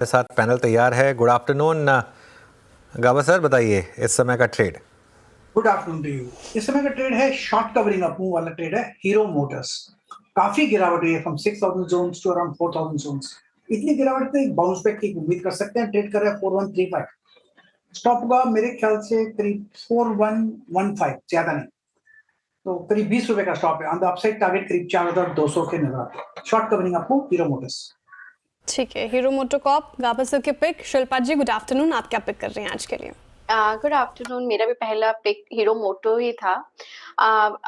के साथ पैनल तैयार है। गुड आफ्टरनून गावा सर, बताइए इस समय का trade. Good afternoon to you. इस समय का ट्रेड है शॉर्ट कवरिंग अप मूव वाला ट्रेड है हीरो मोटर्स। काफी गिरावट हुई है from 6000 zones to around 4000 zones. इतनी गिरावट पे बाउंस बैक की उम्मीद कर सकते हैं। ट्रेड कर रहा है 4135। स्टॉप होगा मेरे ख्याल से करीब 4115, ज्यादा नहीं तो करीब 20 रुपए का स्टॉप है। ऑन द अपसाइड टारगेट करीब 4200 के नजर आते हैं। Short covering up move hero Motors. ठीक है, हीरो मोटोकॉर्प गाबा सर के पिक। शिल्पा जी गुड आफ्टरनून, आप क्या पिक कर रही हैं आज के लिए? Good afternoon. मेरा भी पहला पिक हीरो मोटो ही था।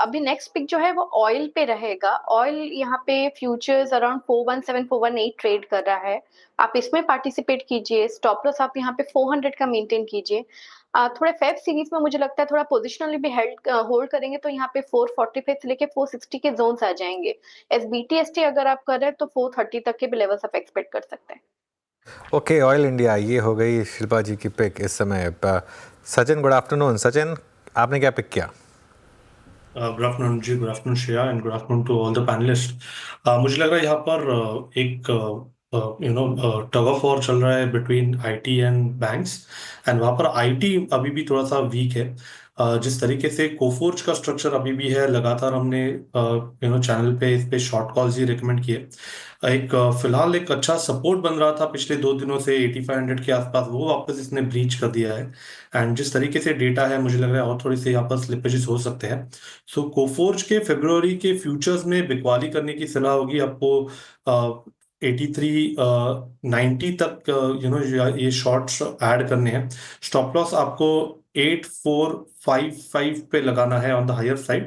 अभी नेक्स्ट पिक जो है वो ऑयल पे रहेगा। ऑयल यहाँ पे फ्यूचर्स अराउंड 417 418 ट्रेड कर रहा है। आप इसमें पार्टिसिपेट कीजिए। स्टॉप लॉस आप यहाँ पे 400 का मेंटेन कीजिए। थोड़ा फेब सीरीज में मुझे लगता है थोड़ा पोजिशनली भी होल्ड करेंगे तो यहाँ पे 445 से लेके 460 के जोन्स आ जाएंगे। SBTST अगर आप कर रहे हैं तो 430 तक के भी लेवल्स आप एक्सपेक्ट कर सकते हैं। ओके, ऑयल इंडिया ये हो गई शिल्पा जी की पिक इस समय। Sachin good afternoon. सचिन, आपने क्या पिक किया? Good afternoon ji, good afternoon Shreya and good afternoon to all the panelist. मुझे लग रहा है यहाँ पर एक टग ऑफ वॉर चल रहा है between IT and banks and वहाँ पर आईटी अभी भी थोड़ा सा वीक है। जिस तरीके से कोफोर्ज का स्ट्रक्चर अभी भी है, लगातार हमने चैनल पे इस पे शॉर्ट कॉल्स ही रिकमेंड किए। फिलहाल एक अच्छा सपोर्ट बन रहा था पिछले 2 दिनों से 8500 के आसपास, वो वापस इसने ब्रीच कर दिया है। एंड जिस तरीके से डेटा है, मुझे लग रहा है और थोड़ी से यहाँ पर स्लिपेजेस हो सकते हैं। सो कोफोर्ज के फरवरी के फ्यूचर्स में बिकवाली करने की सलाह होगी आपको। 8390 तक ये शॉर्ट्स ऐड करने हैं। स्टॉप लॉस आपको 8455 पे लगाना है on the higher side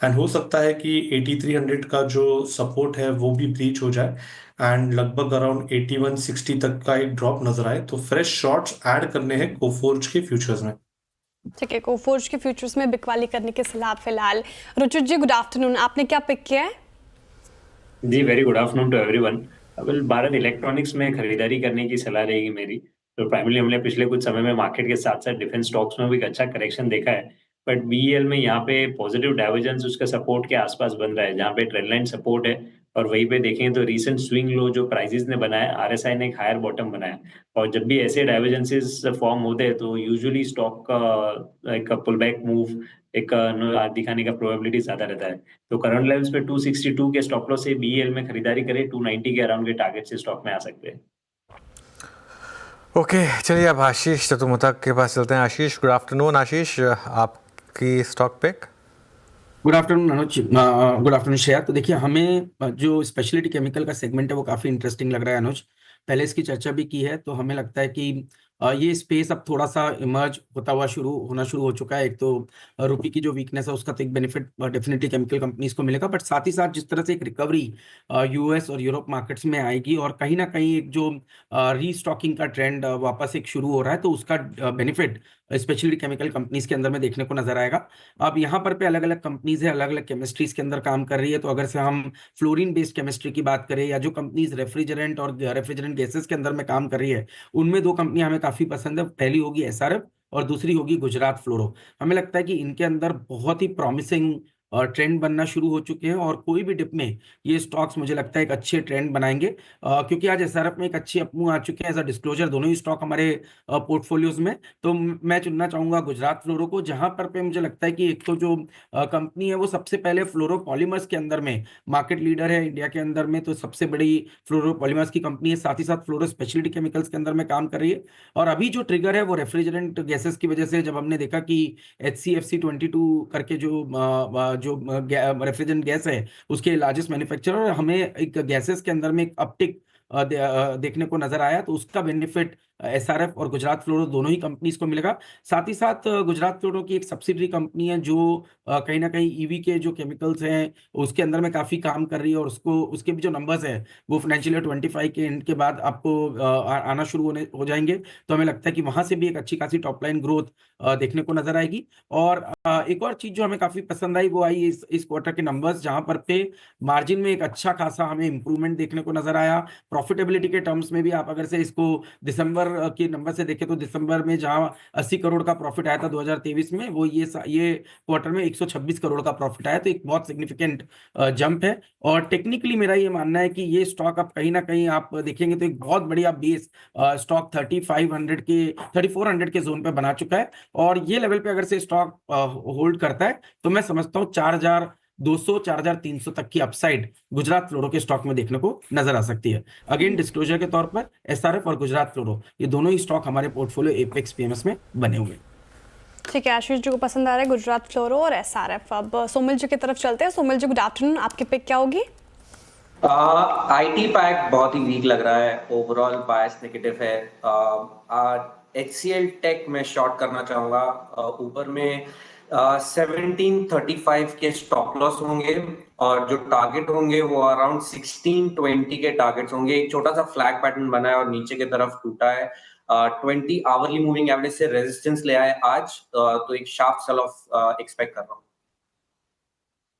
and हो सकता है कि 8300 का जो सपोर्ट है वो भी ब्रीच हो जाए एंड लगभग अराउंड 8160 तक का एक ड्रॉप नजर आए। तो फ्रेश शॉर्ट्स ऐड करने हैं कोफोर्ज के फ्यूचर्स में। ठीक है, कोफोर्ज के फ्यूचर्स में बिकवाली करने के सलाह फिलहाल। रुचित जी गुड आफ्टरनून, आपने क्या पिक किया है? जी very good afternoon to everyone. Bharat electronics में खरीदारी करने की सलाह रहेगी मेरी। तो प्राइमरली हमने पिछले कुछ समय में मार्केट के साथ साथ डिफेंस स्टॉक्स में भी एक अच्छा करेक्शन देखा है, बट बीईएल में यहाँ पे पॉजिटिव डाइवर्जेंस उसका सपोर्ट के आसपास बन रहा है, जहाँ पे ट्रेंड लाइन सपोर्ट है। और वहीं पे देखें तो रीसेंट स्विंग लो जो प्राइसेस ने बनाया, आरएसआई ने एक हायर बॉटम बनाया। और जब भी ऐसे डाइवर्जेंसेस फॉर्म होते हैं तो यूजुअली स्टॉक का एक पुल बैक मूव एक दिखाने का प्रोबेबिलिटी ज्यादा रहता है। तो करंट लेवल्स पे 262 के स्टॉप लॉस से बीईएल में खरीदारी करें, 290 के अराउंड के टारगेट से स्टॉक में आ सकते हैं। ओके, चलिए अब आशीष चतुर्मुखी के पास चलते हैं। आशीष गुड आफ्टरनून। आशीष, आपकी stock pick. Good afternoon Anuj, good afternoon Shreya. तो देखिए, हमें जो स्पेशलिटी केमिकल का सेगमेंट है वो काफ़ी इंटरेस्टिंग लग रहा है अनुज। पहले इसकी चर्चा भी की है, तो हमें लगता है कि ये स्पेस अब थोड़ा सा इमर्ज होना शुरू हो चुका है। एक तो रुपये की जो वीकनेस है उसका तो एक बेनिफिट डेफिनेटली केमिकल कंपनीज को मिलेगा, बट साथ ही साथ जिस तरह से एक रिकवरी यूएस और यूरोप मार्केट्स में आएगी और कहीं ना कहीं एक जो रीस्टॉकिंग का ट्रेंड वापस एक शुरू हो रहा है, तो उसका बेनिफिट स्पेशली केमिकल कंपनीज के अंदर में देखने को नजर आएगा। अब यहाँ पर पे अलग अलग कंपनीज है, अलग अलग केमिस्ट्रीज के अंदर काम कर रही है। तो अगर से हम फ्लोरीन बेस्ड केमिस्ट्री की बात करें या जो कंपनीज रेफ्रिजरेंट और रेफ्रिजरेंट गैसेस के अंदर में काम कर रही है, उनमें 2 कंपनियां हमें काफी पसंद है। पहली होगी एसआरएफ और दूसरी होगी गुजरात फ्लोरो। हमें लगता है कि इनके अंदर बहुत ही प्रॉमिसिंग ट्रेंड बनना शुरू हो चुके हैं और कोई भी डिप में ये स्टॉक्स मुझे लगता है एक अच्छे ट्रेंड बनाएंगे, क्योंकि आज एसआरएफ में एक अच्छी अपमूव आ चुके हैं। एज अ डिस्क्लोजर दोनों ही स्टॉक हमारे पोर्टफोलियोज में, तो मैं चुनना चाहूंगा गुजरात फ्लोरो को, जहां पर पे मुझे लगता है कि एक तो जो कंपनी है वो सबसे पहले फ्लोरोपॉलीमर्स के अंदर में मार्केट लीडर है इंडिया के अंदर में, तो सबसे बड़ी फ्लोरोपॉलीमर्स की कंपनी है। साथ ही साथ फ्लोरो स्पेशलिटी केमिकल्स के अंदर में काम कर रही है। और अभी जो ट्रिगर है वो रेफ्रिजरेंट गैसेस की वजह से, जब हमने देखा कि HCFC 22 करके जो रेफ्रिजरेंट गैस है उसके लार्जेस्ट मैन्युफैक्चरर, हमें एक गैसेस के अंदर में एक अपटिक देखने को नजर आया, तो उसका बेनिफिट एसआरएफ और गुजरात फ्लोरो दोनों ही कंपनीज को मिलेगा। साथ ही साथ गुजरात फ्लोरो की एक सब्सिडरी कंपनी है जो कहीं ना कहीं ईवी के जो केमिकल्स हैं उसके अंदर में काफी काम कर रही है, और उसके भी जो नंबर्स हैं वो फाइनेंशियल ईयर 25 के एंड के बाद आपको आना शुरू हो जाएंगे। तो हमें लगता है कि वहां से भी एक अच्छी खासी टॉप लाइन ग्रोथ देखने को नजर आएगी। और एक और चीज जो हमें काफी पसंद आई वो आई इस क्वार्टर के नंबर्स, जहां पर पे मार्जिन में एक अच्छा खासा हमें इंप्रूवमेंट देखने को नजर आया। प्रॉफिटेबिलिटी के टर्म्स में भी आप अगर से इसको दिसंबर के नंबर से देखें तो दिसंबर में जहां 80 करोड़ का प्रॉफिट आया था 2023 में, वो ये क्वार्टर में 126 करोड़ का प्रॉफिट आया, तो एक बहुत सिग्निफिकेंट जंप है। और टेक्निकली मेरा ये मानना है कि ये स्टॉक अब कहीं ना कहीं आप देखेंगे तो एक बहुत बढ़िया बेस स्टॉक 3400 के जोन पे बना चुका है। और ये लेवल पे अगर से स्टॉक होल्ड करता है तो मैं समझता हूँ 4200 4300 तक की अपसाइड गुजरात फ्लोरो के स्टॉक में देखने को नजर आ सकती है। अगेन डिस्क्लोजर के तौर पर एसआरएफ और गुजरात फ्लोरो ये दोनों ही स्टॉक हमारे पोर्टफोलियो एपेक्स पीएमएस में बने हुए हैं। ठीक है, आशीष जी को पसंद आ रहा है गुजरात फ्लोरो और एसआरएफ। अब सोमिल जी की तरफ चलते हैं। सोमिल जी, गुड आफ्टरनून, आपकी पिक क्या होगी? आईटी पैक बहुत ही वीक लग रहा है, ओवरऑल बायस नेगेटिव है। HCL टेक में शॉर्ट करना चाहूंगा। ऊपर में 1735 के स्टॉप लॉस होंगे और जो टारगेट होंगे वो अराउंड 1620 के टारगेट्स होंगे। एक छोटा सा फ्लैग पैटर्न बना है और नीचे की तरफ टूटा है। 20 आवरली मूविंग एवरेज से रेजिस्टेंस ले आए आज, तो एक शार्प सेल ऑफ एक्सपेक्ट कर रहा हूँ।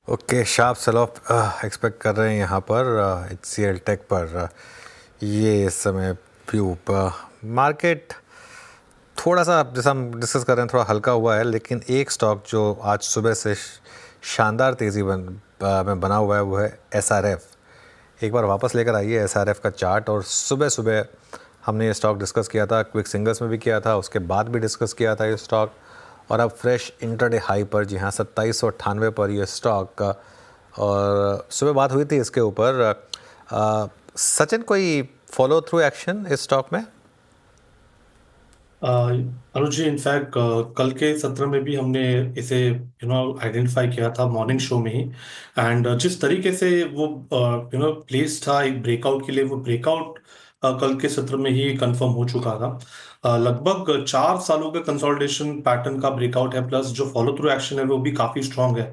Okay, sharp sell off expect कर रहे हैं यहाँ पर HCL टेक पर। ये इस समय व्यू मार्केट थोड़ा सा, जैसा हम डिस्कस कर रहे हैं, थोड़ा हल्का हुआ है, लेकिन एक स्टॉक जो आज सुबह से शानदार तेज़ी में बना हुआ है वो है SRF। एक बार वापस लेकर आइए SRF का चार्ट। और सुबह सुबह हमने ये स्टॉक डिस्कस किया था, क्विक सिंगल्स में भी किया था, उसके बाद भी डिस्कस किया था ये स्टॉक, और अब फ्रेश इंटरडे हाई पर, जी हाँ 2798 पर ये स्टॉक का, और सुबह बात हुई थी इसके ऊपर। सचिन, कोई फॉलो थ्रू एक्शन इस स्टॉक में? अनुज जी, इनफैक्ट कल के सत्र में भी हमने इसे आइडेंटिफाई किया था मॉर्निंग शो में ही। एंड जिस तरीके से वो प्लेस था एक ब्रेकआउट के लिए, वो ब्रेकआउट कल के सत्र में ही कंफर्म हो चुका था। लगभग 4 सालों के कंसोलिडेशन पैटर्न का ब्रेकआउट है, प्लस जो फॉलो थ्रू एक्शन है वो भी काफी स्ट्रांग है।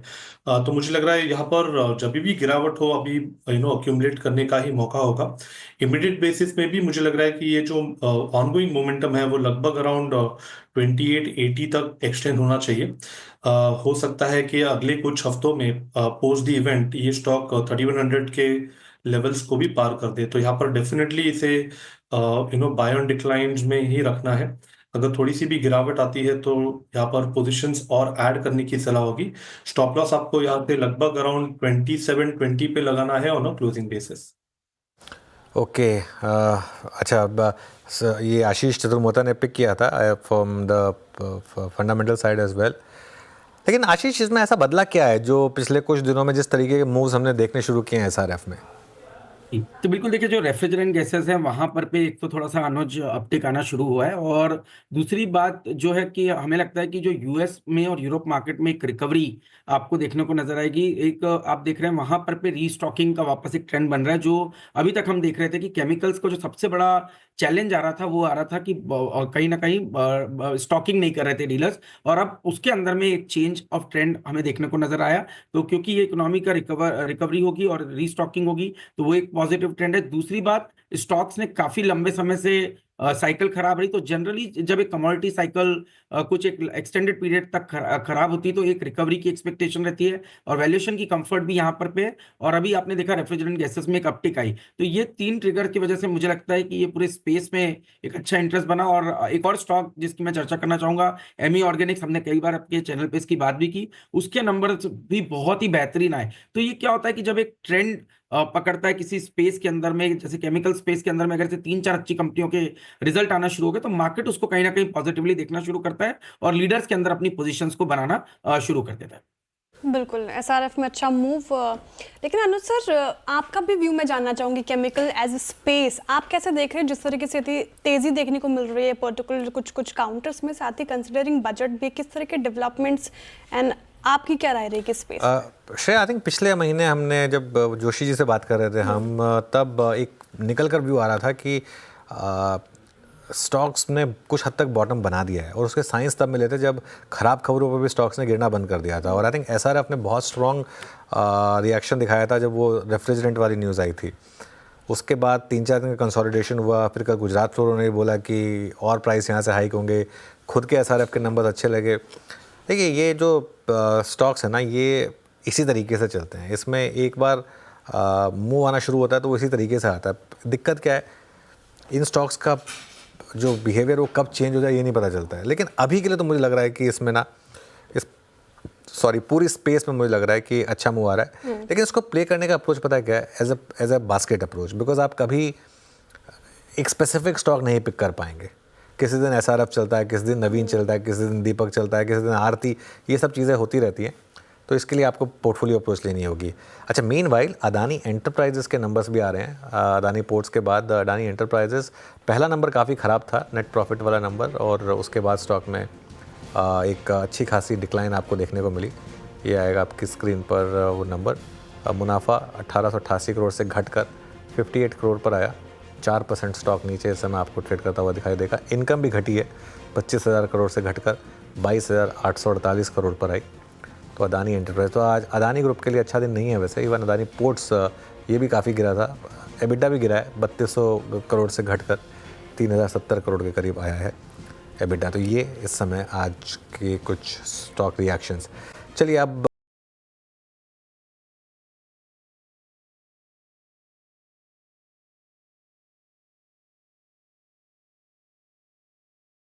तो मुझे लग रहा है यहाँ पर जब भी गिरावट हो, अभी अक्यूमुलेट करने का ही मौका होगा। इमीडिएट बेसिस में भी मुझे लग रहा है कि ये जो ऑनगोइंग मोमेंटम है वो लगभग अराउंड 2880 तक एक्सटेंड होना चाहिए। हो सकता है कि अगले कुछ हफ्तों में पोस्ट द इवेंट ये स्टॉक 3100 के लेवल्स को भी पार कर दे। तो यहाँ पर डेफिनेटली इसे बाय ऑन डिक्लाइंस में ही रखना है। अगर थोड़ी सी भी गिरावट आती है तो यहाँ पर पोजीशंस और ऐड करने की सलाह होगी। स्टॉप लॉस आपको यहाँ पे लगभग अराउंड 2720 पे लगाना है on a closing basis. Okay, अच्छा, ये आशीष चतुर्मोता ने पिक किया था from the fundamental side as well. लेकिन आशीष, इसमें ऐसा बदला क्या है जो पिछले कुछ दिनों में जिस तरीके के मूव्स हमने देखने शुरू किए हैं SRF में? तो बिल्कुल देखिए, जो रेफ्रिजरेंट गैसेस हैं वहां पर पे एक तो थोड़ा सा अनुज अपटिक आना शुरू हुआ है, और दूसरी बात जो है कि हमें लगता है कि जो यूएस में और यूरोप मार्केट में एक रिकवरी आपको देखने को नजर आएगी। एक आप देख रहे हैं वहां पर पे रीस्टॉकिंग का वापस एक ट्रेंड बन रहा है। जो अभी तक हम देख रहे थे कि केमिकल्स को जो सबसे बड़ा चैलेंज आ रहा था वो आ रहा था कि कहीं ना कहीं स्टॉकिंग नहीं कर रहे थे डीलर्स, और अब उसके अंदर में एक चेंज ऑफ ट्रेंड हमें देखने को नजर आया। तो क्योंकि ये इकोनॉमी का रिकवरी होगी और रीस्टॉकिंग होगी, तो वो एक पॉजिटिव ट्रेंड है। दूसरी बात, स्टॉक्स ने काफी लंबे समय से साइकिल खराब रही, तो जनरली जब एक कमोडिटी साइकिल कुछ एक एक्सटेंडेड पीरियड तक खराब होती है तो एक रिकवरी की एक्सपेक्टेशन रहती है, और वैल्यूएशन की कंफर्ट भी यहाँ पर पे है। और अभी आपने देखा रेफ्रिजरेंट गैसेस में एक अपटिक आई, तो ये 3 ट्रिगर की वजह से मुझे लगता है कि ये पूरे स्पेस में एक अच्छा इंटरेस्ट बना। और एक और स्टॉक जिसकी मैं चर्चा करना चाहूंगा, एमी ऑर्गेनिक्स, हमने कई बार आपके चैनल पे इसकी बात भी की, उसके नंबर भी बहुत ही बेहतरीन आए। तो ये क्या होता है कि जब एक ट्रेंड पकड़ता है किसी स्पेस के अंदर में, जैसे केमिकल स्पेस के अंदर में, अगर से 3-4 अच्छी कंपनियों के रिजल्ट आना शुरू हो गए तो मार्केट उसको कहीं ना कहीं पॉजिटिवली देखना शुरू करता है और लीडर्स के अंदर अपनी पोजीशंस को बनाना शुरू कर देता है। बिल्कुल, SRF में अच्छा मूव। लेकिन अनुज सर, आपका भी व्यू मैं जानना चाहूँगी केमिकल एज स्पेस, आप कैसे देख रहे हैं? जिस तरीके से तेज़ी देखने को मिल रही है पर्टिकुलर कुछ काउंटर्स में, साथ ही कंसिडरिंग बजट भी, किस तरह के डेवलपमेंट्स, एंड आपकी क्या राय रहेगी इस स्पेस? श्रेया, आई थिंक पिछले महीने हमने जब जोशी जी से बात कर रहे थे हम, तब एक निकल कर व्यू आ रहा था कि स्टॉक्स ने कुछ हद तक बॉटम बना दिया है, और उसके साइंस तब मिले थे जब खराब खबरों पर भी स्टॉक्स ने गिरना बंद कर दिया था। और आई थिंक SRF ने बहुत स्ट्रॉन्ग रिएक्शन दिखाया था जब वो रेफ्रिजरेंट वाली न्यूज़ आई थी। उसके बाद 3-4 दिन का कंसोलिडेशन हुआ, फिर कल गुजरात फ्लोरो ने बोला कि और प्राइस यहाँ से हाइक होंगे, खुद के SRF के नंबर अच्छे लगे। देखिए ये जो स्टॉक्स है ना, ये इसी तरीके से चलते हैं। इसमें एक बार मूव आना शुरू होता है तो वो इसी तरीके से आता है। दिक्कत क्या है, इन स्टॉक्स का जो बिहेवियर वो कब चेंज हो जाए ये नहीं पता चलता है। लेकिन अभी के लिए तो मुझे लग रहा है कि इसमें ना पूरी स्पेस में मुझे लग रहा है कि अच्छा मूव आ रहा है। लेकिन इसको प्ले करने का अप्रोच पता है क्या है, as a basket approach, because आप कभी एक स्पेसिफिक स्टॉक नहीं पिक कर पाएंगे। किसी दिन SRF चलता है, किसी दिन नवीन चलता है, किसी दिन दीपक चलता है, किसी दिन आरती, ये सब चीज़ें होती रहती हैं। तो इसके लिए आपको पोर्टफोलियो अप्रोच लेनी होगी। अच्छा, मीनवाइल अदानी एंटरप्राइजेस के नंबर्स भी आ रहे हैं। अदानी पोर्ट्स के बाद अदानी एंटरप्राइजेस पहला नंबर काफ़ी ख़राब था, नेट प्रॉफिट वाला नंबर, और उसके बाद स्टॉक में एक अच्छी खासी डिक्लाइन आपको देखने को मिली। ये आएगा आपकी स्क्रीन पर वो नंबर। मुनाफा 1888 करोड़ से घटकर 58 करोड़ पर आया। 4% स्टॉक नीचे इस समय आपको ट्रेड करता हुआ दिखाई देगा। इनकम भी घटी है, 25,000 करोड़ से घटकर 22,848 करोड़ पर आई। तो अदानी एंटरप्राइज, तो आज अदानी ग्रुप के लिए अच्छा दिन नहीं है वैसे। इवन अदानी पोर्ट्स ये भी काफ़ी गिरा था, एबिटा भी गिरा है, 3200 करोड़ से घटकर 3070 करोड़ के करीब आया है एबिटा। तो ये इस समय आज के कुछ स्टॉक रिएक्शंस। चलिए अब